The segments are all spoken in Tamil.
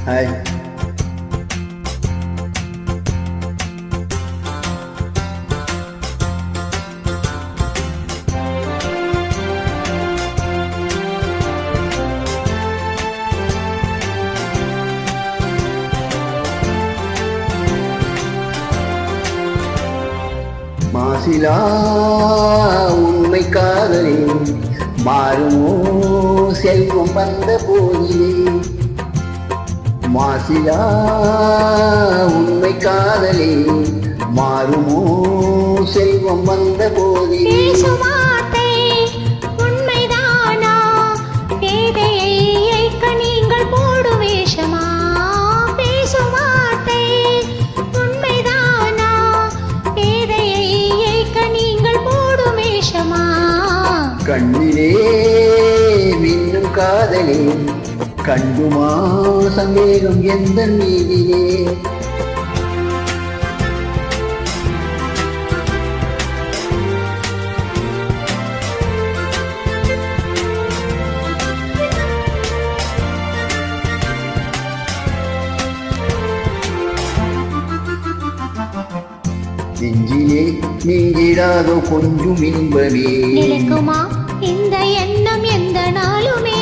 ஹாய். மாசிலா உண்மை காதலே மாறுமோ செல்வம் வந்த போதிலே. மாசிலா உண்மை காதலே மாறுமோ செல்வம் வந்த போதிலே. கண்ணிலே மின்னும் காதலே கண்டுமா சந்தேகம் எந்த மீதிலே. நெஞ்சிலே நீங்கிடாதோ கொஞ்சம் இன்பமே நிலைக்குமா இந்த எண்ணம் எந்த நாளுமே.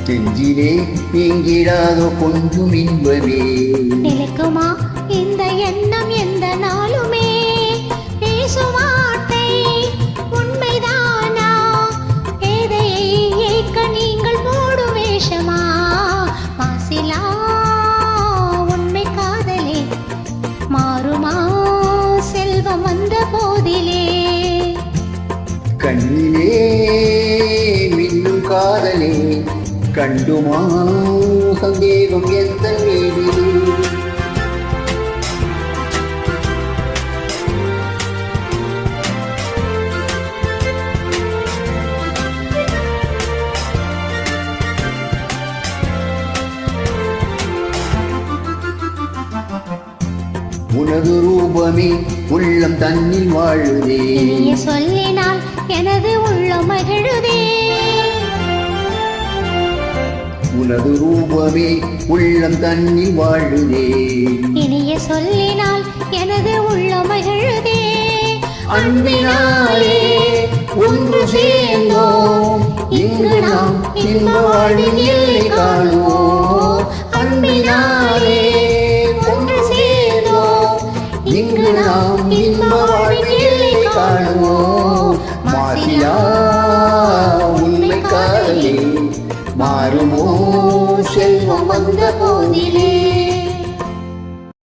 நெஞ்சிலே நீங்கிடாதோ கொஞ்சம் இன்பமே நிலைக்குமா இந்த எண்ணம் எந்த நாளுமே. பேசும் வார்த்தை உண்மைதானா பேதையை ஏற்க நீங்கள் போடும் வேஷமா. மாசிலா உண்மை காதலே மாறுமா செல்வம் வந்த போதிலே. கண்ணிலே மின்னும் காதலே கண்டுமா சந்தேகம் எந்த மீதிலே. உனது ரூபமே உள்ளம் தன்னில் வாழுதே. சொல்லினால் எனது உள்ளம் மகிழுதே. உனது ரூபமே உள்ளம் தன்னில் வாழுதே. இனிய சொல்லினால் எனது உள்ளம் மகிழுதே. அன்பினாலே ஒன்று சேர்ந்தோம் இங்கு நாம் இன்ப வாழ்வின் எல்லை காணுவோம். அன்பினாலே ஒன்று சேர்ந்தோம் இங்கு நாம் இன்ப வாழ்வின் எல்லை காணுவோம். மாசிலா உண்மை காதலே மாறுமோ செல்வம் வந்த போதிலே.